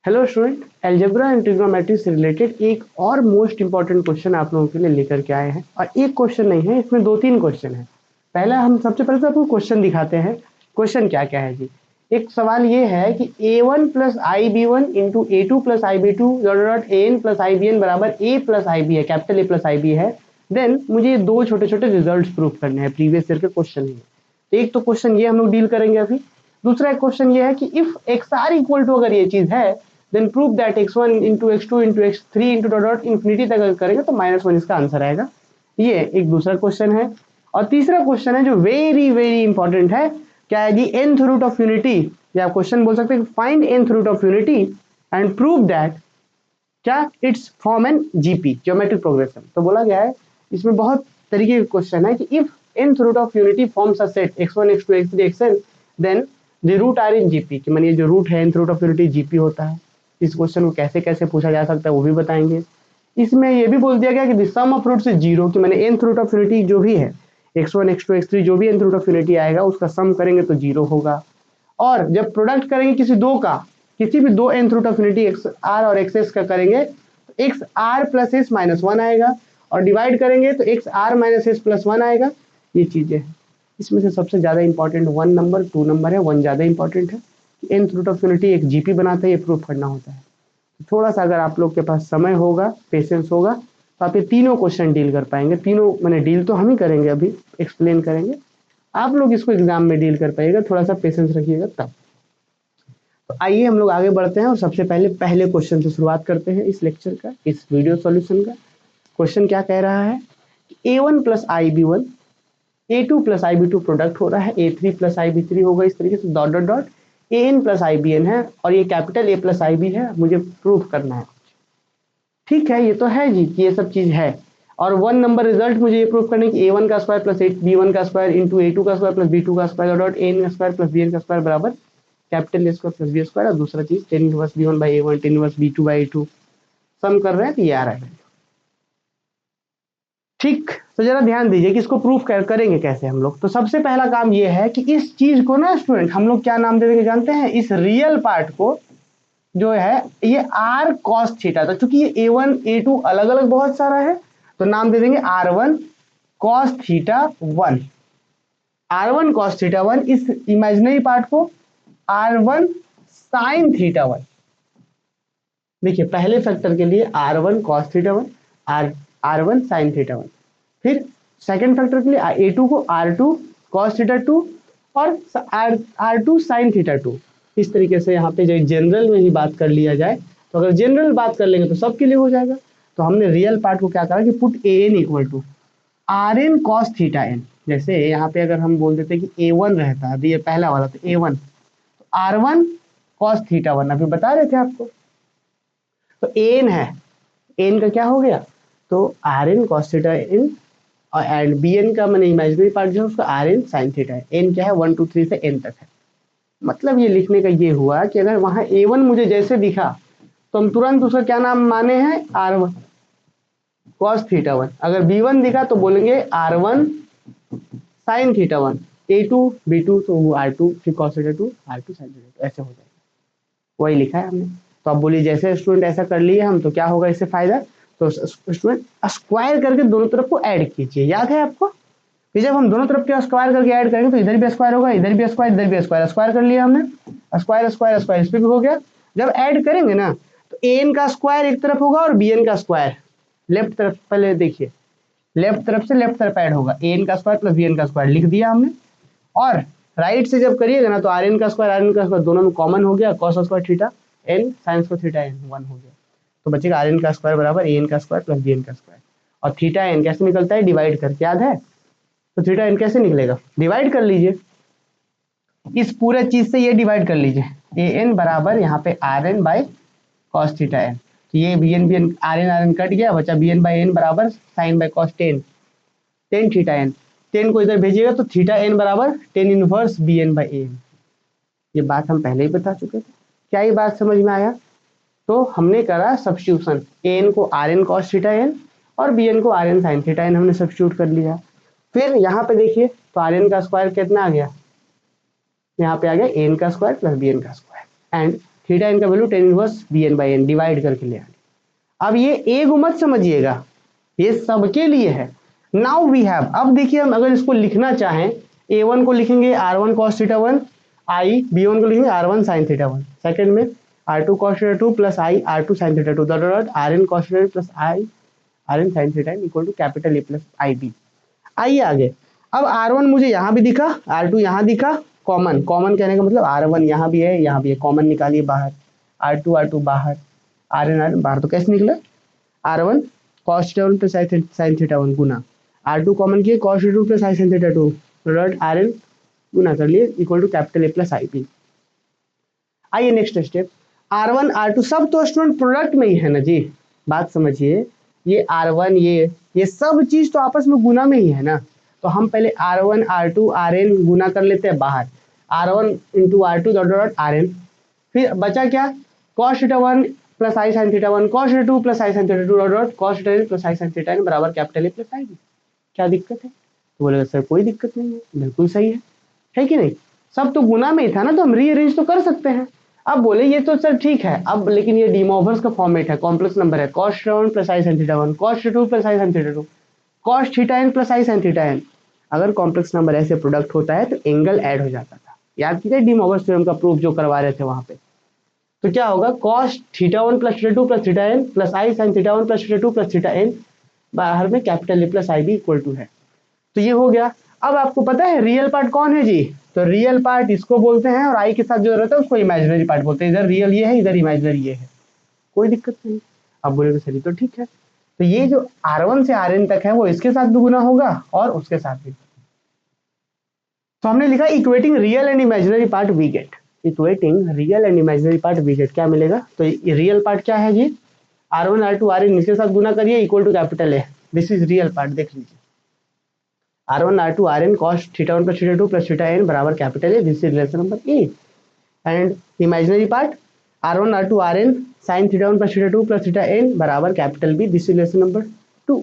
Hello student, algebra and trigonometry से related एक और मोस्ट इंपॉर्टेंट क्वेश्चन आप लोगों के लिए लेकर के आए हैं। और एक क्वेश्चन नहीं है, इसमें दो तीन क्वेश्चन है। पहला हम सबसे पहले तो आपको क्वेश्चन दिखाते हैं। क्वेश्चन क्या क्या है जी। एक सवाल ये है कि a1 plus I B one into A two plus I B two dot A N plus I B N बराबर ए प्लस आई बी है, capital A plus I B है। देन मुझे दो छोटे छोटे रिजल्ट प्रूव करने हैं previous year के क्वेश्चन में। एक तो क्वेश्चन ये हम लोग डील करेंगे अभी। दूसरा एक क्वेश्चन ये है कि if x are equal to अगर ये चीज है then prove that x1 into x2 into x3 into dot infinity तक अगर करेंगे तो -1 इसका आंसर आएगा। ये एक दूसरा क्वेश्चन है। और तीसरा क्वेश्चन है जो वेरी वेरी इंपॉर्टेंट है, क्या है जी, nth रूट ऑफ यूनिटी, या क्वेश्चन बोल सकते हैं find nth root of unity and prove that क्या it's form an GP, geometric progression. तो बोला गया है इसमें बहुत तरीके के क्वेश्चन है कि if nth root of unity forms a set x1 x2 x3 xn then the root are in GP, कि मानिए जो रूट है nth root of unity GP होता है। इस क्वेश्चन को कैसे कैसे पूछा जा सकता है वो भी बताएंगे। इसमें ये भी बोल दिया गया कि सम ऑफ रूट से जीरो, कि मैंने nth रूट ऑफ यूनिटी जो भी है x1 x2 x3 जो भी nth रूट ऑफ यूनिटी आएगा उसका सम करेंगे तो जीरो होगा। और जब प्रोडक्ट करेंगे किसी दो का, किसी भी दो nth root of unity x r और एक्स एस का करेंगे तो x r plus s minus one आएगा, और डिवाइड करेंगे तो x r minus s plus one आएगा। ये चीजें हैं। इसमें से सबसे ज्यादा इंपॉर्टेंट 1 नंबर 2 नंबर है। 1 ज्यादा इंपॉर्टेंट है, nth रूट ऑफ यूनिटी एक जीपी बनाता है, ये प्रूफ करना होता है। थोड़ा सा अगर आप लोग के पास समय होगा, पेशेंस होगा, तो आप ये तीनों क्वेश्चन डील कर पाएंगे। तीनों मैंने डील तो हम ही करेंगे, अभी एक्सप्लेन करेंगे, आप लोग इसको एग्जाम में डील कर पाइएगा। थोड़ा सा पेशेंस रखिएगा तब। तो आइए हम लोग आगे बढ़ते हैं और सबसे पहले पहले क्वेश्चन से शुरुआत करते हैं इस लेक्चर का, इस वीडियो सॉल्यूशन का। क्वेश्चन क्या कह रहा है, A one plus I B one A two plus I B two product हो रहा है, A three plus I B three होगा, इस तरीके से dot dot dot A N plus I B N है, और ये capital A plus I B है, मुझे प्रूफ करना है। ठीक है, ये तो है जी कि ये सब चीज है। और 1 नंबर रिजल्ट मुझे ये प्रूफ करना है कि a1 का स्क्वायर प्लस बी वन का स्क्वायर इंटू a2 का स्क्वायर प्लस b2 का स्क्वायर डॉट एन का स्क्वायर प्लस bn का स्क्वायर बराबर capital A square plus B square. और दूसरा चीज tan inverse B one by A one, tan inverse B two by A two, sum कर रहे हैं तो ये आ रहा है। ठीक, तो जरा ध्यान दीजिए कि इसको प्रूफ करेंगे कैसे हम लोग। तो सबसे पहला काम ये है कि इस चीज को ना स्टूडेंट हम लोग क्या नाम दे देंगे जानते हैं, इस रियल पार्ट को जो है ये आर कॉस थीटा था। चूंकि ये a1 a2 अलग अलग बहुत सारा है तो नाम दे देंगे r1 cos theta 1, r1 cos theta 1। इस इमेजिनरी पार्ट को r1 sin थीटा 1। देखिए पहले फैक्टर के लिए r1 cos theta 1, r1 sin theta 1। फिर सेकंड फैक्टर के लिए a2 को r2 cos थीटा 2 और r2 sin थीटा 2। इस तरीके से यहाँ पे जो जनरल में ही बात कर लिया जाए, तो अगर जनरल बात कर लेंगे तो सबके लिए हो जाएगा। तो हमने रियल पार्ट को क्या करा कि put a n equal to r n cos theta n. जैसे यहाँ पे अगर हम बोल देते कि a1 रहता है, अभी ये पहला वाला तो a1 तो r1 कॉस थीटा 1 अभी बता रहे थे आपको। तो एन है, एन का क्या हो गया, तो r n cos theta n, और एंड बी एन का मैंने इमेजिनरी पार्ट जो है उसका आर एन साइन थीटा है। एन क्या है, 1 2 3 से एन तक है। मतलब ये लिखने का ये हुआ कि अगर वहां a1 मुझे जैसे दिखा तो हम तुरंत उसका क्या नाम माने हैं, r1 cos थीटा 1। अगर b1 दिखा तो बोलेंगे r1 sin theta 1, a2 b2 तो वो r2 फिर cos theta 2 r2 sin theta 2, ऐसे हो जाएगा। वही लिखा है हमने। तो अब बोलिए जैसे स्टूडेंट ऐसा कर लिए हम तो क्या होगा इससे फायदा, तो स्टूडेंट स्क्वायर करके दोनों तरफ को ऐड कीजिए। याद है आपको कि जब हम दोनों तरफ के स्क्वायर करके ऐड करेंगे तो इधर भी स्क्वायर होगा, इधर भी स्क्वायर, इधर भी स्क्वायर, स्क्वायर कर लिया हमने, स्क्वायर स्क्वायर स्क्वायर इस पे भी हो गया। जब ऐड करेंगे ना तो एन का स्क्वायर एक तरफ होगा और बी एन का स्क्वायर लेफ्ट तरफ, पहले देखिए लेफ्ट तरफ से लेफ्ट तरफ ऐड होगा, एन का स्क्वायर प्लस बी एन का स्क्वायर लिख दिया हमने। और राइट से जब करिएगा ना तो आर एन का स्क्वायर दोनों में कॉमन हो गया, cos square theta n sine square theta n 1 हो गया। तो बचेगा आर एन का स्क्वायर बराबर ए एन का स्क्वायर प्लस बी एन का स्क्वायर। और थीटा एन कैसे निकलता है, डिवाइड करके, याद है। तो थीटा एन कैसे निकलेगा, डिवाइड कर लीजिए, इस पूरे चीज से ये डिवाइड कर लीजिए, ए एन बराबर यहाँ पे r n by cos theta n. तो ये b n r n cut गया, बचा बी एन बाई एन बराबर sine by cos tan, tan theta n. Tan को इधर भेजिएगा तो थीटा एन बराबर tan inverse b n by n. ये बात हम पहले ही बता चुके थे। क्या ये बात समझ में आया। तो हमने करा सब्स्टिट्यूशन, ए एन को r n cos theta n और बी एन को r n sine theta n हमने सब्स्टिट्यूट कर लिया। फिर यहाँ पे देखिए तो आर एन का स्क्वायर कितना आ गया, यहाँ पे आ गया एन का स्क्वायर प्लस बी एन का स्क्वायर, एंड थीटा एन का value tan inverse b n by n divide करके ले आए। अब ये ए को मत समझिएगा, ये सबके लिए है। नाउ वी हैव, अब देखिए हम अगर इसको लिखना चाहें, a1 को लिखेंगे r1 cos थीटा 1 आई, b1 को लिखेंगे r1 sin थीटा 1, सेकंड में r2 cos theta 2 plus i r2 sin theta 2 dot rn cos theta plus i rn sin theta equal to capital A plus I b. आइए आगे, अब r1 मुझे यहाँ भी दिखा, r2 यहाँ दिखा, कॉमन कॉमन कहने का मतलब r1 यहाँ भी है यहाँ भी है, कॉमन निकालिए बाहर, r2 बाहर, rn बाहर, तो कैसे निकला r1 cos theta 1 plus sin theta 1 गुना r2 कॉमन किए cos theta 2 plus sin theta 2 dot rn गुना कर लिए equal to capital A plus I b. आइए नेक्स्ट स्टेप, r1 r2 सब तो स्टूडेंट प्रोडक्ट में ही है ना जी, बात समझिए, ये r1 ये सब चीज तो आपस में गुना में ही है ना, तो हम पहले r1 r2 rn गुना कर लेते हैं बाहर, r1 into r2 dot dot rn, फिर बचा क्या cos theta 1 plus I sin theta 1 cos theta 2 plus I sin theta 2 dot dot cos theta n plus I sin theta n बराबर capital A plus I B. क्या दिक्कत है? तो बोलेगा sir कोई दिक्कत नहीं है, बिल्कुल सही है कि नहीं, सब तो गुना में ही था ना, तो हम रीअरेंज तो कर सकते हैं। अब बोले ये तो सर ठीक है, अब लेकिन ये डी मोवर्स का फॉर्मेट है, कॉम्प्लेक्स नंबर है, cos theta 1 plus I sin theta 1 cos theta 2 plus I sin theta 2 cos theta n plus I sin theta n, अगर कॉम्प्लेक्स नंबर ऐसे प्रोडक्ट होता है तो एंगल ऐड हो जाता था, याद कीजिए डी मोवर्स थ्योरम का प्रूफ जो करवा रहे थे वहां पे, तो क्या होगा cos theta 1 plus theta 2 plus theta n plus I sin theta 1 plus theta 2 plus theta n, बाहर में capital A plus I B equal to है, तो ये हो गया। अब आपको पता है रियल पार्ट कौन है जी, तो रियल पार्ट इसको बोलते हैं और आई के साथ जो रहता है उसको इमेजिनरी पार्ट बोलते हैं, इधर रियल ये है इधर इमेजिनरी ये है, कोई दिक्कत नहीं। अब बोले तो सही तो ठीक है, तो ये जो r1 से rn तक है वो इसके साथ भी गुना होगा और उसके साथ भी, तो हमने लिखा equating real and imaginary part we get, equating real and imaginary part we get क्या मिलेगा, तो रियल पार्ट क्या है जी, r1 r2 rn इसके साथ गुना करिए equal to capital A, this is real part, देख लीजिए r1 r2 rn cos theta 1 plus theta 2 plus theta n बराबर capital A, this is relation number a, and imaginary part r1 r2 rn sin theta 1 plus theta 2 plus theta n बराबर capital B, this is relation number 2।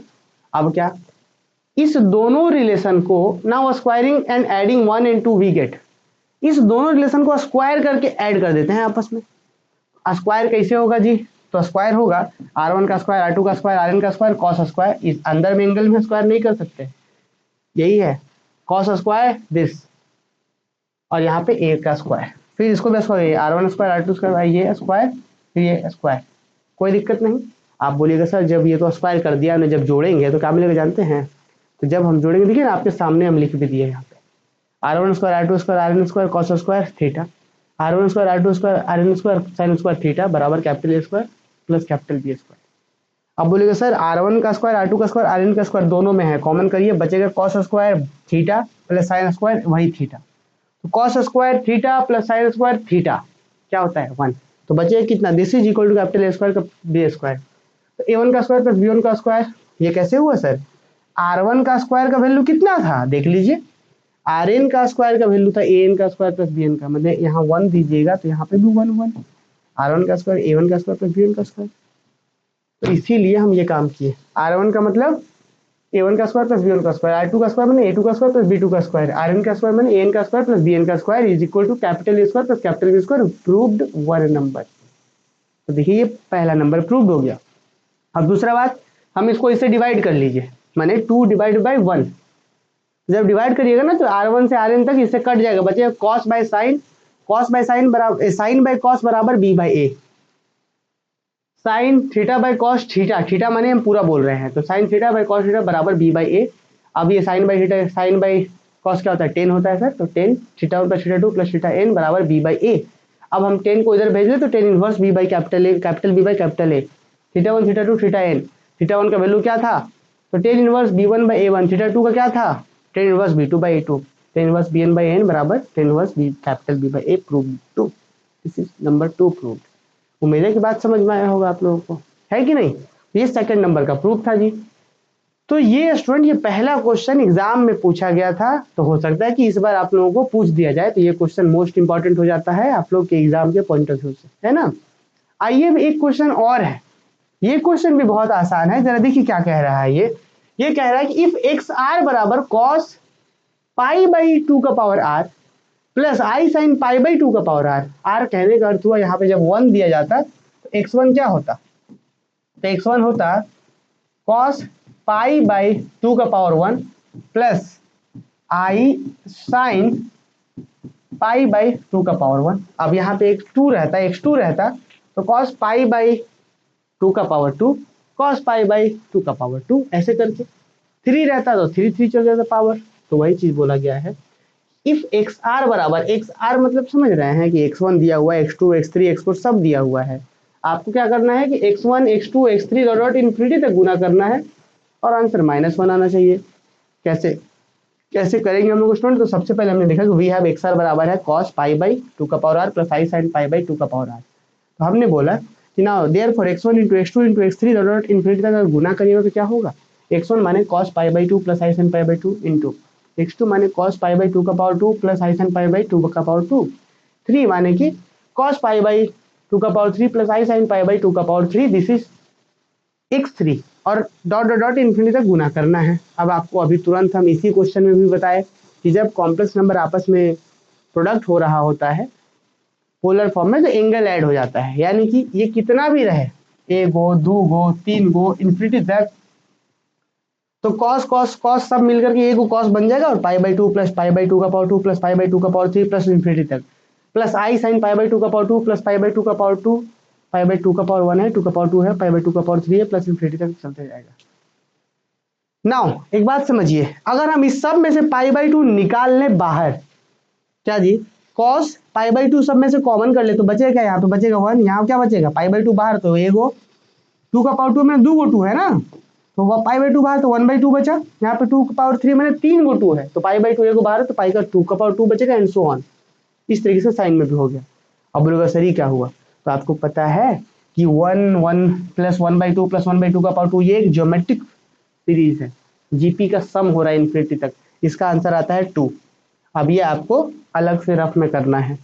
अब क्या, इस दोनों relation को now squaring and adding 1 and 2 we get, इस दोनों relation को square करके ऐड कर देते हैं आपस में। स्क्वायर कैसे होगा जी, तो स्क्वायर होगा r1 का स्क्वायर r2 का स्क्वायर rn का स्क्वायर cos स्क्वायर, इस अंदर में एंगल में स्क्वायर नहीं कर सकते, यही है cos स्क्वायर दिस, और यहाँ पे a का स्क्वायर, फिर इसको भी square r1 square r2 square ये स्क्वायर फिर ये स्क्वायर, कोई दिक्कत नहीं। आप बोलिएगा सर जब ये तो स्क्वायर कर दिया हमने, जब जोड़ेंगे तो क्या मिलेगा जानते हैं, तो जब हम जोड़ेंगे देखिए ना आपके सामने हम लिख भी दिए यहाँ पे r1 square r2 square rn square cos square theta, r1 square r2 square rn square sin square theta बराबर capital A square plus capital B square. अब बोलेगा सर r1 का स्क्वायर r2 का स्क्वायर rn का square दोनों में है, common करिए बचेगा cos square theta plus sin square वही थीटा, तो cos square theta plus sin square theta क्या होता है 1, तो बचेगा कितना, this is equal to capital A square का बी स्क्वायर, तो a1 का स्क्वायर प्लस b1 का स्क्वायर, ये कैसे हुआ सर, r1 का स्क्वायर का वैल्यू कितना था देख लीजिए, rn का स्क्वायर का वैल्यू था an का स्क्वायर प्लस bn का, मतलब यहाँ 1 दीजिएगा तो यहाँ पे भी 1 1, r1 का स्क्वायर a1 का स्क्वायर प्लस b1 का स्क्वायर, तो इसीलिए हम ये काम किए, r1 का मतलब a1 का स्क्वायर प्लस b1 का स्क्वायर, r2 का स्क्वायर मैंने a2 का स्क्वायर प्लस b2 का स्क्वायर, rn का स्क्वायर मैंने an का स्क्वायर प्लस bn का square is equal to capital A square plus capital B square, proved one number. तो देखिए ये पहला नंबर प्रूव्ड हो गया। अब दूसरा बात, हम इसको इससे डिवाइड कर लीजिए, माने 2 डिवाइड बाई 1, जब डिवाइड करिएगा ना तो r1 से rn तक इससे कट जाएगा, बचेगा cos बाय साइन बराबर साइन बाय cos बराबर b by a, sine theta by cos theta, theta माने हम पूरा बोल रहे हैं, तो sine theta by cos theta बराबर b बाई ए। अब ये sine by theta, sine by cos क्या होता है 10 होता है सर, तो 10 theta 1 plus theta 2 plus theta n बराबर b बाई ए। अब हम 10 को इधर भेज दें तो 10 inverse b by capital A, capital b by capital A, theta 1 theta 2 theta n, theta 1 का वैल्यू क्या था, तो 10 inverse b1 by a1, theta 2 का क्या था 10 inverse b2 by a2, 10 inverse bn by n बराबर 10 inverse b capital b by a, proved 2, this is number 2 proved. उम्मीद है कि बात समझ में आया होगा आप लोगों को, है कि नहीं, ये सेकंड नंबर का प्रूफ था जी। तो ये स्टूडेंट ये पहला क्वेश्चन एग्जाम में पूछा गया था, तो हो सकता है कि इस बार आप लोगों को पूछ दिया जाए, तो ये क्वेश्चन मोस्ट इंपॉर्टेंट हो जाता है आप लोग के एग्जाम के पॉइंट ऑफ व्यू से, है ना। आइए एक क्वेश्चन और है, ये क्वेश्चन भी बहुत आसान है, जरा देखिए क्या कह रहा है ये कह रहा है कि इफ एक्स आर बराबर कॉस पाई बाई 2 का power r plus I sine pi by two का पावर आर। आर कहने का अर्थ हुआ यहाँ पे जब 1 दिया जाता तो x1 क्या होता, तो x1 होता कॉस पाई बाई टू का power 1 plus I sine pi by two का पावर 1। अब यहाँ पे एक 2 रहता, x2 रहता तो कॉस पाई बाई टू का power 2 cos pi by two का पावर 2 ऐसे करके। 3 रहता तो 3 चल जाता पावर। तो वही चीज बोला गया है इफ एक्स आर बराबर, एक्स आर मतलब समझ रहे हैं कि x1 दिया हुआ है, x2 x3 x4 सब दिया हुआ है। आपको क्या करना है कि x1 x2 x3 dot infinity तक गुना करना है और आंसर -1 आना चाहिए। कैसे कैसे करेंगे हम लोग स्टूडेंट, तो सबसे पहले हमने देखा कि वी हैव एक्स आर बराबर है कॉस पाई बाई टू का power r plus I sine pi by two का पावर आर। तो हमने बोला कि ना therefore x1 into x2 into x3 dot infinity तक अगर गुना करिएगा तो क्या होगा, x1 माने cos pi by two plus I sine pi by two into x2 माने कॉस पाई बाई टू का power 2 plus I sine pi by two का पावर 2, 3 माने कि कॉस पाई बाई टू का power 3 plus I sine pi by two का power 3, this is x3 और dot dot dot infinity तक गुना करना है। अब आपको अभी तुरंत हम इसी क्वेश्चन में भी बताए कि जब कॉम्प्लेक्स नंबर आपस में प्रोडक्ट हो रहा होता है पोलर फॉर्म में तो एंगल ऐड हो जाता है, यानी कि ये कितना भी रहे, 1 गो 2 गो 3 गो इन्फिनिटी तक, तो कॉस कॉस कॉस सब मिलकर के 1 को कॉस बन जाएगा और pi by two plus pi by two का power 2 plus pi by two का पावर 3 प्लस इन्फिनिटी तक plus I sine pi by two का power 2 plus pi by two का पावर 2, पाई बाई टू का power 1 है, 2 का power 2 है, pi by two का पावर 3 है प्लस इन्फिनिटी तक चलते जाएगा। नाउ एक बात समझिए, अगर हम इस सब में से पाई बाई टू निकाल लें बाहर, क्या जी कॉस पाई बाई टू सब में से कॉमन कर ले तो बचेगा क्या, यहाँ पे बचेगा 1, यहाँ क्या बचेगा पाई बाई टू बाहर तो एगो 2 का पावर 2 में 2 गो 2 है ना, तो वह पाई बाई टू बाहर तो 1 बाई 2 बचा, यहाँ पे 2 का पावर 3 मैंने 3 गो 2 है तो पाई बाई टू एगो बाहर है तो पाई का 2 का पावर 2 बचेगा एंड सो ऑन। इस तरीके से साइन में भी हो गया। अब बोलेगा सर ये क्या हुआ, तो आपको पता है कि 1 1 प्लस 1 बाई 2 प्लस 1 बाई 2 का पावर 2 ये एक ज्योमेट्रिक सीरीज है, जीपी का सम हो रहा है इन्फिनिटी तक, इसका आंसर आता है 2। अब ये आपको अलग से रफ में करना है,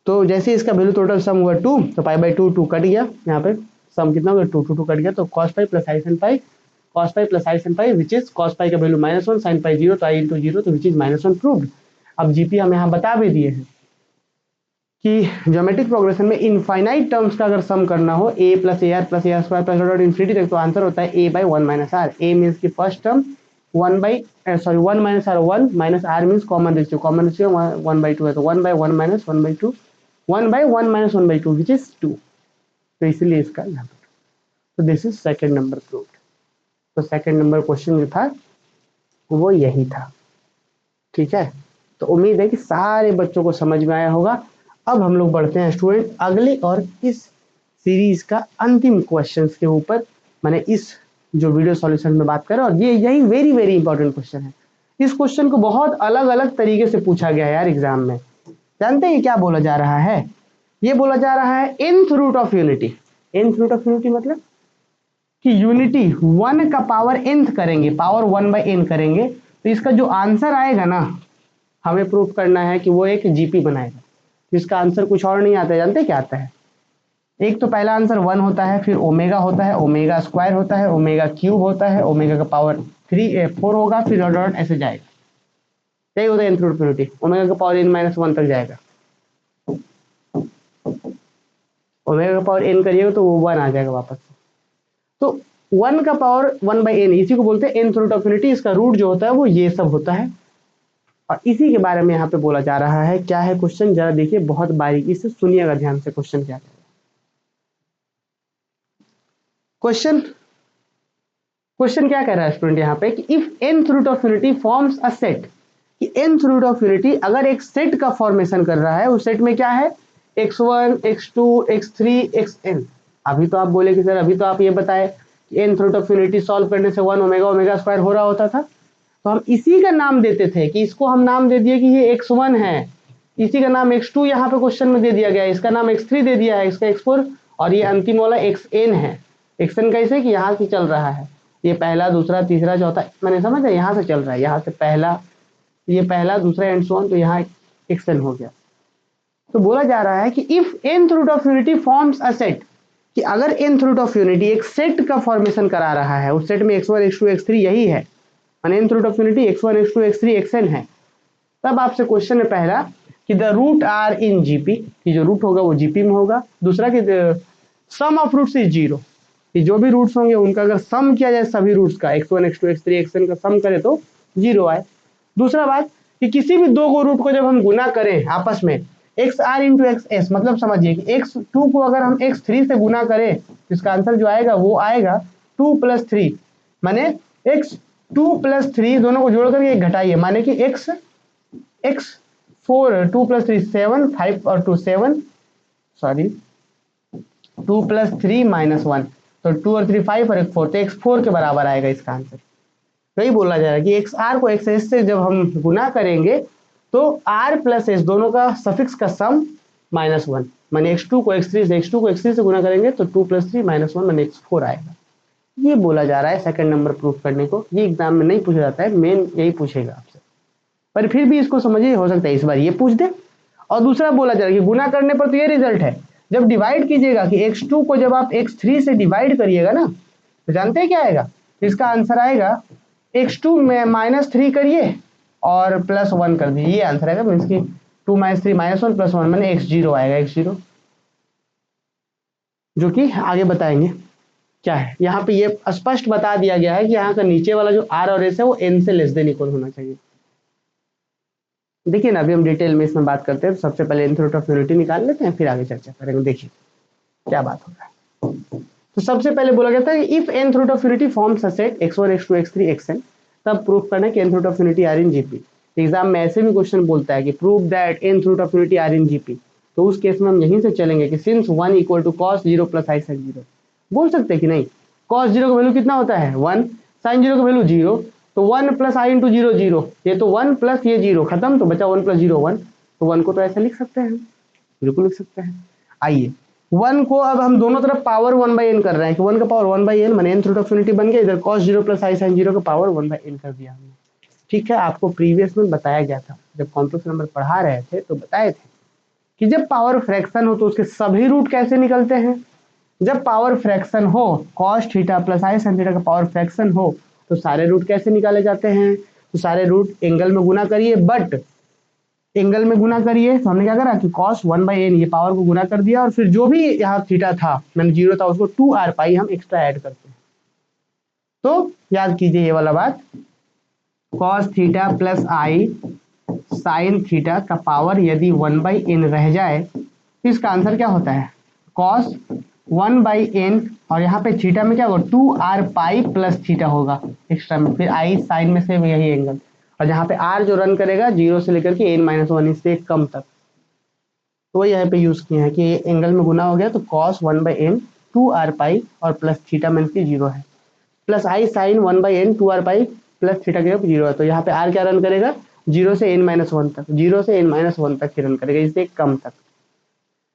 तो जैसे इसका वैल्यू टोटल सम हुआ 2 तो पाई बाई 2 2 कट गया, यहाँ पे सम कितना होगा 2 2 2 कट गया तो cos pi plus I sin pi cos pi plus I sin pi which is cos पाई का वैल्यू -1 sin पाई 0 तो i इंटू 0 तो विच इज -1 प्रूव्ड। अब जीपी हम यहाँ बता भी दिए हैं कि ज्योमेट्रिक प्रोग्रेशन में इनफाइनाइट टर्म्स का अगर सम करना हो a plus A R plus A R square plus dot infinity तक तो आंसर होता है a by 1 minus R. a means की first term 1 by sorry 1 minus R 1 minus R means common ratio 1 by 2 है तो 1 by 1 minus 1 by 2 1 by 1 minus 1 by 2 which is 2, तो इसलिए इसका यहाँ पर तो this is second number proved. तो सेकेंड नंबर क्वेश्चन जो था वो यही था, ठीक है। तो उम्मीद है कि सारे बच्चों को समझ में आया होगा। अब हम लोग बढ़ते हैं स्टूडेंट अगले और इस सीरीज का अंतिम क्वेश्चंस के ऊपर, मैंने इस जो वीडियो सॉल्यूशन में बात करें और ये यही वेरी वेरी इंपॉर्टेंट क्वेश्चन है। इस क्वेश्चन को बहुत अलग अलग तरीके से पूछा गया है यार एग्जाम में। जानते हैं क्या बोला जा रहा है, ये बोला जा रहा है nth root of unity. nth root of unity मतलब कि यूनिटी 1 का पावर nth करेंगे, पावर 1 बाई n करेंगे तो इसका जो आंसर आएगा ना हमें प्रूफ करना है कि वो एक जीपी बनाएगा। इसका आंसर कुछ और नहीं आता है, जानते क्या आता है, एक तो पहला आंसर 1 होता है, फिर ओमेगा होता है, ओमेगा स्क्वायर होता है, ओमेगा क्यूब होता है, ओमेगा का पावर 4 होगा, फिर डॉट डॉट ऐसे जाएगा, यही होता है nth रूट यूनिटी। ओमेगा का पावर n-1 तक जाएगा, ओमेगा का पावर n करिएगा तो वो 1 आ जाएगा वापस। तो 1 का पावर 1 बाई n इसी को बोलते हैं nth रूट ऑफ यूनिटी। इसका रूट जो होता है वो ये सब होता है और इसी के बारे में यहाँ पे बोला जा रहा है। क्या है क्वेश्चन, जरा देखिए बहुत बारीकी से सुनिएगा ध्यान से। क्वेश्चन क्या है, क्वेश्चन क्या कह रहा है स्टूडेंट यहाँ पे कि if nth root of unity forms a set, कि nth रूट ऑफ यूनिटी अगर एक सेट का फॉर्मेशन कर रहा है, उस सेट में क्या है x1 x2 x3 xn। अभी तो आप बोले कि सर अभी तो आप ये बताए कि nth root of unity solve करने से 1 ओमेगा ओमेगा स्क्वायर हो रहा होता था, तो हम इसी का नाम देते थे कि इसको हम नाम दे दिए कि ये x1 है, इसी का नाम x2 यहाँ पे क्वेश्चन में दे दिया गया है, इसका नाम x3 दे दिया है, इसका x4 और ये अंतिम वाला xn है। xn कैसे कि यहाँ से चल रहा है, ये पहला दूसरा तीसरा चौथा, मैंने समझा यहाँ से चल रहा है, यहाँ से पहला ये पहला दूसरा एंड सो ऑन, तो यहाँ xn हो गया। तो बोला जा रहा है कि if nth root of unity forms a set, कि अगर nth रूट ऑफ यूनिटी एक सेट का फॉर्मेशन करा रहा है, उस सेट में x1 x2 x3 यही है, nth root of unity x1 x2 x3 xn है, तब आपसे क्वेश्चन है पहला कि the root are in GP, कि जो रूट होगा वो जीपी में होगा। दूसरा कि सम ऑफ रूट्स इज जीरो, कि जो भी रूट्स होंगे उनका अगर सम किया जाए सभी रूट्स का x1 x2 x3 xn का सम करे तो जीरो आए। दूसरा बात कि किसी भी दो रूट को जब हम गुना करें आपस में x r into x s, मतलब समझिए कि x2 को अगर हम x3 से गुना करें तो इसका आंसर जो आएगा वो आएगा 2 + 3, माने x2 + 3 दोनों को जोड़ करके घटाइए, माने कि x4 2 + 3 7 5 और 2 7, सॉरी 2 + 3 - 1, तो 2 और 3 5 और 1 4, तो x4 के बराबर आएगा इसका आंसर। वही बोला जा रहा है कि एक्स आर को एक्स एस से जब हम गुना करेंगे तो आर प्लस एस दोनों का सफिक्स का सम -1, माने x2 को x3 से गुना करेंगे तो 2 + 3 - 1 माने x4 आएगा। ये बोला जा रहा है सेकंड नंबर प्रूफ करने को। ये एग्जाम में नहीं पूछा जाता है, मेन यही पूछेगा आपसे, पर फिर भी इसको समझिए, हो सकता है इस बार ये पूछ दे। और दूसरा बोला जा रहा है कि गुना करने पर तो ये रिजल्ट है, जब डिवाइड कीजिएगा कि x2 को जब आप x3 से डिवाइड करिएगा ना तो जानते हैं क्या आएगा, इसका आंसर आएगा x2 में -3 करिए और +1 कर दिए, ये आंसर आएगा। मीन्स की 2 - 3 - 1 + 1 माने x0 आएगा, x0, जो कि आगे बताएंगे क्या है। यहाँ पे ये स्पष्ट बता दिया गया है कि यहाँ का नीचे वाला जो r और s है वो n से लेस देन इक्वल होना चाहिए। देखिए ना, अभी हम डिटेल में इसमें बात करते हैं, तो सबसे पहले nth रूट ऑफ यूनिटी निकाल लेते हैं, फिर आगे चर्चा करेंगे। देखिए क्या बात हो रहा है। तो सबसे पहले बोला गया था if nth root of unity forms a set x1 x2 x3 xn, तब प्रूफ करना कि nth root of unity are in GP. Exam में ऐसे भी क्वेश्चन बोलता है कि prove that nth root of unity are in GP, तो उस केस में हम यहीं से चलेंगे कि सिंस 1 = cos 0 + i sin 0, बोल सकते हैं कि नहीं cos 0 का वैल्यू कितना होता है 1, sin 0 का वैल्यू 0, तो 1 + i × 0 0, ये तो 1 प्लस ये 0 खत्म, तो बचा 1 + 0 1, तो 1 को तो ऐसे लिख सकते हैं, बिल्कुल लिख सकते हैं। आइए 1 को अब हम दोनों तरफ पावर 1/n कर रहे हैं कि 1 का पावर 1/n माने nth रूट ऑफ यूनिटी बन गया, इधर cos 0 + i sin 0 का पावर 1/n कर दिया हमने। ठीक है, आपको प्रीवियस में बताया गया था, जब कॉम्प्लेक्स नंबर पढ़ा रहे थे तो बताए थे कि जब पावर फ्रैक्शन हो तो उसके सभी रूट कैसे निकलते हैं। जब पावर फ्रैक्शन हो cos θ + i sin θ का पावर फ्रैक्शन हो तो सारे रूट कैसे निकाले जाते हैं, तो सारे रूट एंगल में गुना करिए, बट एंगल में गुना करिए, तो हमने क्या करा कि cos 1/n ये पावर को गुना कर दिया, और फिर जो भी यहाँ थीटा था मैंने 0 था उसको 2r π हम एक्स्ट्रा ऐड करते हैं। तो याद कीजिए ये वाला बात, cos θ + i sin θ का पावर यदि 1/n रह जाए तो इसका आंसर क्या होता है cos 1/n, और यहाँ पे थीटा में क्या होगा 2r π + थीटा होगा एक्स्ट्रा में, फिर i साइन में से यही एंगल, और जहाँ पे r जो रन करेगा 0 से लेकर के n - 1 इससे कम तक, तो वही यहाँ पे यूज किए हैं कि एंगल में गुना हो गया तो cos 1/n 2r π और प्लस थीटा मीन्स की 0 है, plus i sin 1/n 2r π plus theta के 0 है, तो यहाँ पे r क्या रन करेगा 0 से n - 1 तक, 0 से n - 1 तक रन करेगा, इससे कम तक।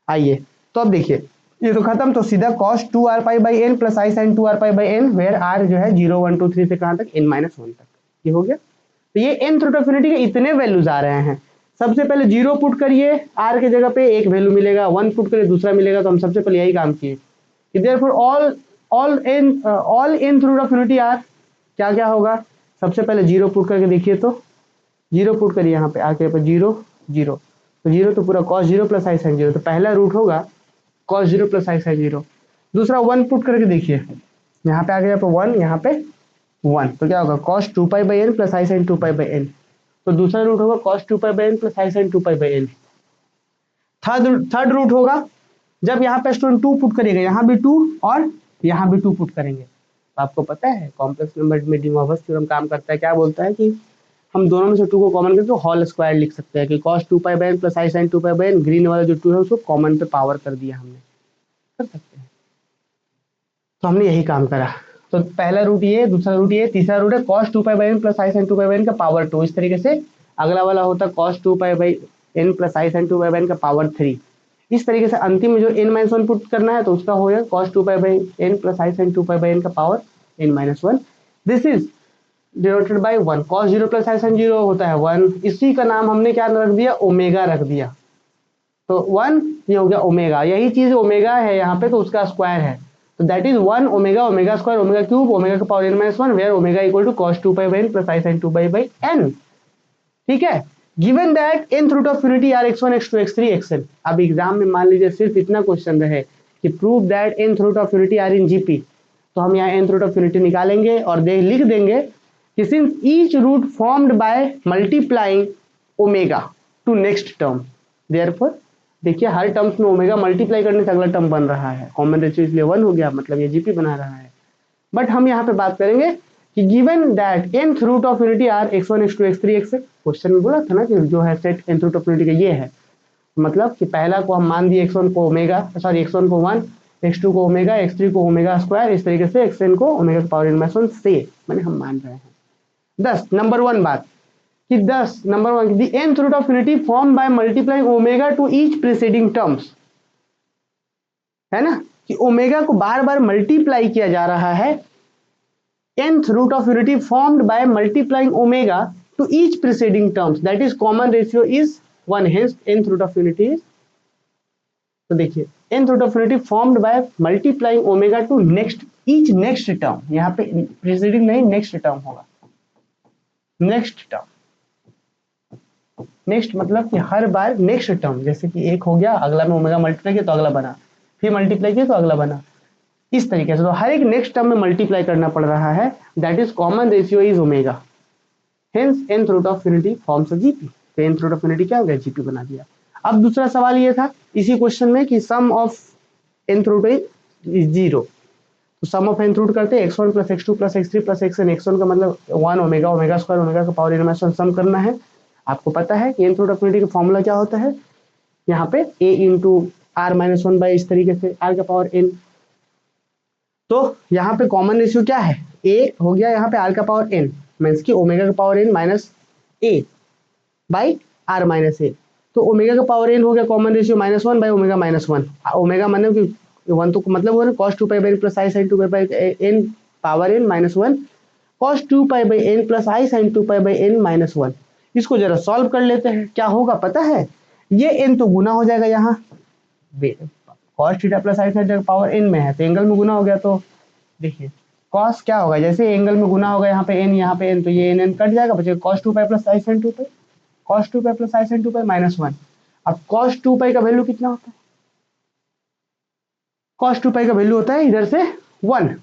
आइए तो अब देखिए ये तो खत्म, तो सीधा cos 2r π/n plus i sin 2r π/n where r जो है 0 1 2 3 से कहाँ तक n - 1 तक, ये हो गया। तो ये nth रूट ऑफ यूनिटी के इतने वैल्यूज आ रहे हैं। सबसे पहले 0 पुट करिए, r के जगह पे एक वैल्यू मिलेगा, 1 पुट करिए दूसरा मिलेगा, तो हम सबसे पहले यही काम किए कि therefore all nth root of unity r क्या क्या होगा। सबसे पहले 0 पुट करके देखिए, तो 0 पुट करिए यहाँ पे आके 0 0, तो 0 तो पूरा cos 0 + i sin 0, तो पहला रूट होगा cos 0 + i sin 0। दूसरा 1 पुट करके देखिए, यहाँ पे आ गया 1, यहाँ पे 1, तो क्या होगा cos 2π/n plus i sin 2π/n, तो दूसरा रूट होगा cos 2π/n plus i sin 2π/n। Third root होगा जब यहाँ पे स्टूडेंट 2 पुट करेगा, यहाँ भी 2 और यहाँ भी 2 पुट करेंगे, तो आपको पता है कॉम्प्लेक्स नंबर में डी मॉर्गन थ्योरम काम करता है, क्या बोलता है कि हम दोनों में से 2 को कॉमन करके होल स्क्वायर लिख सकते हैं कि cos 2π/n plus i sin 2π/n, green वाला जो 2 है उसको कॉमन पे पावर कर दिया हमने, कर सकते हैं। तो हमने यही काम करा, तो पहला रूट ये, दूसरा रूट ये, तीसरा रूट है cos 2π/n plus i sin 2π/n का पावर 2, इस तरीके से अगला वाला होता cos 2π/n plus i sin 2π/n का पावर 3, इस तरीके से अंतिम में जो n - 1 पुट करना है तो उसका हो जाएगा cos 2π/n plus i sin 2π/n का power n - 1, this is denoted by 1, cos 0 plus i sin 0 होता है 1, इसी का नाम हमने क्या रख दिया ओमेगा रख दिया, तो 1 ये हो गया ओमेगा, यही चीज ओमेगा है यहाँ पे, तो उसका स्क्वायर है, तो that is 1 omega, omega square, omega cube, omega का power n - 1, where omega equal to cos 2π/n plus i sin 2π/n। ठीक है, given that nth root of unity are x1 x2 x3 xn। अब exam में मान लीजिए सिर्फ इतना question रहे कि prove that nth root of unity are in GP, तो हम यहाँ nth रूट ऑफ यूनिटी निकालेंगे और लिख देंगे कि since each root formed by multiplying omega to next term, therefore देखिए हर टर्म्स में ओमेगा मल्टीप्लाई करने से अगला टर्म बन रहा है, कॉमन रेशियो इसलिए 1 हो गया, मतलब ये जीपी बना रहा है। बट हम यहाँ पे बात करेंगे कि given that nth root of unity are x1 x2 x3 xn, question में बोला था ना कि जो है set nth root of unity का ये है, मतलब कि पहला को हम मान दिए x1 को ओमेगा, सॉरी x1 को 1, x2 को ओमेगा, x3 को ओमेगा स्क्वायर, इस तरीके से xn को ओमेगा की पावर n -1 से मैंने हम मान रहे हैं। 10 नंबर 1 बात कि 10 number 1 the nth root of unity form by multiplying omega to each preceding terms, है ना कि ओमेगा को बार बार मल्टीप्लाई किया जा रहा है, nth root of unity formed by multiplying omega to each preceding terms, that is common ratio is 1, hence nth root of unity is, तो देखिए nth root of unity formed by multiplying omega to each next term, यहाँ पे preceding नहीं next term होगा, next term, next मतलब कि हर बार next term, जैसे कि एक हो गया अगला में ओमेगा मल्टीप्लाई किया तो अगला बना, फिर मल्टीप्लाई किया तो अगला बना, इस तरीके से तो हर एक नेक्स्ट टर्म में मल्टीप्लाई करना पड़ रहा है, that is common ratio is omega, hence nth root of unity forms GP, तो nth रूट ऑफ यूनिटी क्या हो गया जीपी बना दिया। अब दूसरा सवाल ये था इसी क्वेश्चन में कि सम ऑफ nth रूट इज 0, तो सम ऑफ nth रूट करते हैं x1 + x2 + x3 + xn, x1 का मतलब 1 ओमेगा, ओमेगा स्क्वायर, ओमेगा का पावर n -1 सम करना है। आपको पता है कि nth रूट ऑफ यूनिटी का फॉर्मूला क्या होता है, यहाँ पे a × r -1 बाई इस तरीके से r का पावर n, तो यहाँ पे कॉमन रेशियो क्या है a हो गया, यहाँ पे r का पावर n मीन्स की ओमेगा का power n minus a by r minus a, तो ओमेगा का पावर n हो गया common ratio -1 by omega -1, omega माने कि 1 तो मतलब हो ना cos 2π n + i sin 2π n power n -1 cos 2π n + i sin 2π n -1, इसको जरा सॉल्व कर लेते हैं, क्या होगा पता है, ये n तो गुना हो जाएगा, यहाँ cos theta plus i theta power n में है तो एंगल में गुना हो गया, तो देखिए cos क्या होगा, जैसे एंगल में गुना होगा यहाँ पे n, यहाँ पे n, तो ये n कट जाएगा, बचेगा cos 2π + i sin 2π, cos 2π + i sin 2π -1। अब cos 2π का वैल्यू कितना होता है, cos 2π का वैल्यू होता है इधर से 1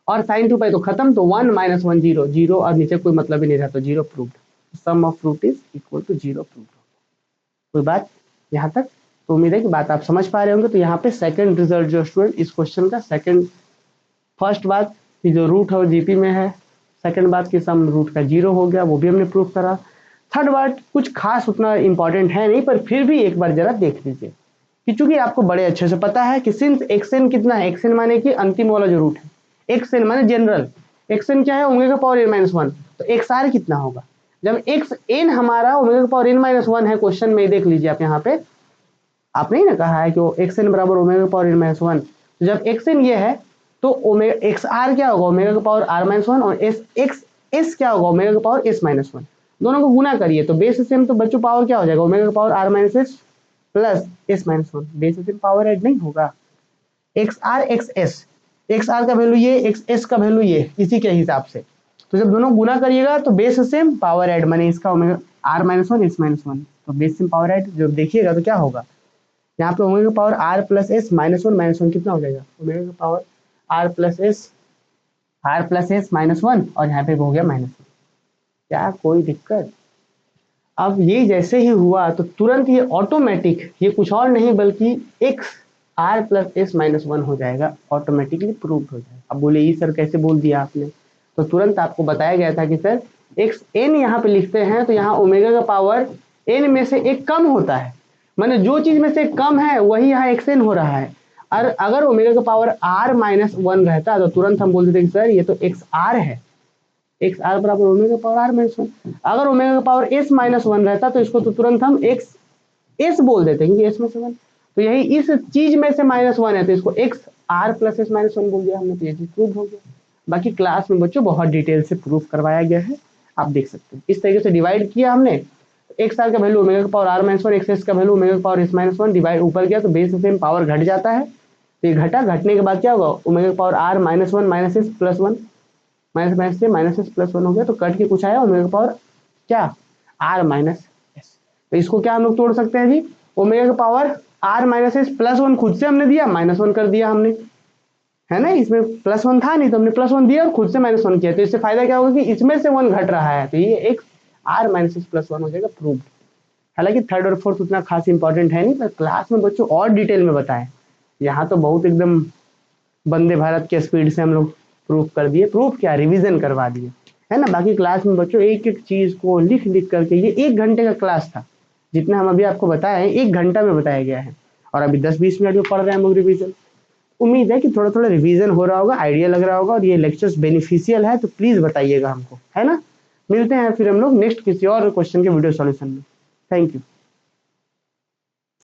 और sin 2π तो खत्म, तो 1 - 1 0 0 और नीचे कोई मतलब ही नहीं रहा, तो 0 proved, sum of root is equal to 0 proved. कोई बात यहाँ तक, तो उम्मीद है कि बात आप समझ पा रहे होंगे। तो यहाँ पे सेकंड रिजल्ट जो स्टूडेंट इस क्वेश्चन का सेकंड, फर्स्ट बात कि जो रूट है वो जीपी में है, सेकंड बात कि सम रूट का 0 हो गया, वो भी हमने प्रूफ करा। थर्ड बात कुछ खास उतना इंपॉर्टेंट है नहीं, पर फिर भी एक बार जरा देख लीजिए कि चूंकि आपको बड़े अच्छे से पता है कि सिंस एक्सएन कितना है, एक्सएन माने कि अंतिम वाला जो रूट है, एक्सएन माने जनरल, एक्सएन क्या है ओमेगा का पावर n -1, तो एक्सआर कितना होगा, जब एक्स एन हमारा ओमेगा का पावर n -1 है, क्वेश्चन में देख लीजिए आप, यहाँ पे आपने ही ना कहा है कि एक्सएन बराबर ओमेगा का पावर n -1, तो जब एक्सएन ये है तो ओमेगा एक्सआर क्या होगा ओमेगा का पावर r -1 और एस क्या होगा ओमेगा का पावर s -1, दोनों को गुना करिए तो बेस सेम, तो बच्चों पावर क्या हो जाएगा ओमेगा का power r - s plus s -1, base same power add नहीं होगा, xr xr का वैल्यू ये, xs का वैल्यू ये, इसी के हिसाब से, तो जब दोनों गुना करिएगा तो बेस सेम पावर ऐड, माने इसका ओमेगा r -1 s -1, तो बेस सेम पावर ऐड जब देखिएगा तो क्या होगा, यहाँ पे ओमेगा का पावर r प्लस s -1 कितना हो जाएगा ओमेगा का पावर r प्लस s -1 और यहाँ पे हो गया -1, क्या कोई दिक्कत। अब ये जैसे ही हुआ तो तुरंत ये ऑटोमेटिक, ये कुछ और नहीं बल्कि x r प्लस s -1 हो जाएगा, ऑटोमेटिकली प्रूव हो जाएगा। अब बोले ये सर कैसे बोल दिया आपने, तो तुरंत आपको बताया गया था कि सर x n यहाँ पे लिखते हैं तो यहाँ ओमेगा का पावर n में से एक कम होता है, माने जो चीज में से कम है वही यहाँ एक्सएन हो रहा है, और अगर ओमेगा का पावर r -1 रहता तो तुरंत हम बोल देते सर ये तो एक्स आर है, एक्स आर बराबर ओमेगा का पावर r -1, अगर ओमेगा का पावर s -1 रहता तो इसको तो तुरंत हम एक्स एस बोल देते क्योंकि s -1, तो यही इस चीज में से -1 है तो इसको एक्स आर प्लस s -1 बोल दिया हमने, तो ये चीज प्रूव हो गया। बाकी क्लास में बच्चों बहुत डिटेल से प्रूफ करवाया गया है, आप देख सकते हैं इस तरीके से डिवाइड किया हमने, एक्स आर का वैल्यू ओमेगा का पावर r -1, एक्स एस का वैल्यू ओमेगा का पावर s -1, डिवाइड ऊपर गया तो बेस सेम पावर घट जाता है, तो ये घटने के बाद क्या होगा ओमेगा का पावर r -1 - s +1 माइनस से -s +1 हो गया, तो कट के कुछ आया ओमेगा का पावर क्या आर माइनस एस। तो इसको क्या हम लोग तोड़ सकते हैं जी, ओमेगा का power r minus s plus one खुद से हमने दिया, माइनस वन कर दिया हमने, है ना, इसमें प्लस वन था नहीं तो हमने प्लस वन दिया और खुद से माइनस वन किया, तो इससे फायदा क्या होगा कि इसमें से वन घट रहा है, तो ये एक r minus s plus one हो जाएगा, प्रूव्ड। हालांकि थर्ड और फोर्थ उतना खास इंपॉर्टेंट है नहीं, पर क्लास में बच्चों और डिटेल में बताएं, यहाँ तो बहुत एकदम वंदे भारत के स्पीड से हम लोग प्रूफ कर दिए, प्रूफ क्या रिवीजन करवा दिए, है ना। बाकी क्लास में बच्चों एक एक चीज को लिख लिख करके, ये 1 घंटे का क्लास था, जितना हम अभी आपको बताए 1 घंटा में बताया गया है, और अभी 10-20 मिनट में पढ़ रहे हैं हम लोग रिविजन। उम्मीद है कि थोड़ा थोड़ा रिवीजन हो रहा होगा, आइडिया लग रहा होगा, और ये लेक्चर्स बेनिफिशियल है तो प्लीज बताइएगा हमको, है ना। मिलते हैं फिर हम लोग नेक्स्ट किसी और क्वेश्चन के वीडियो सॉल्यूशन में। Thank you.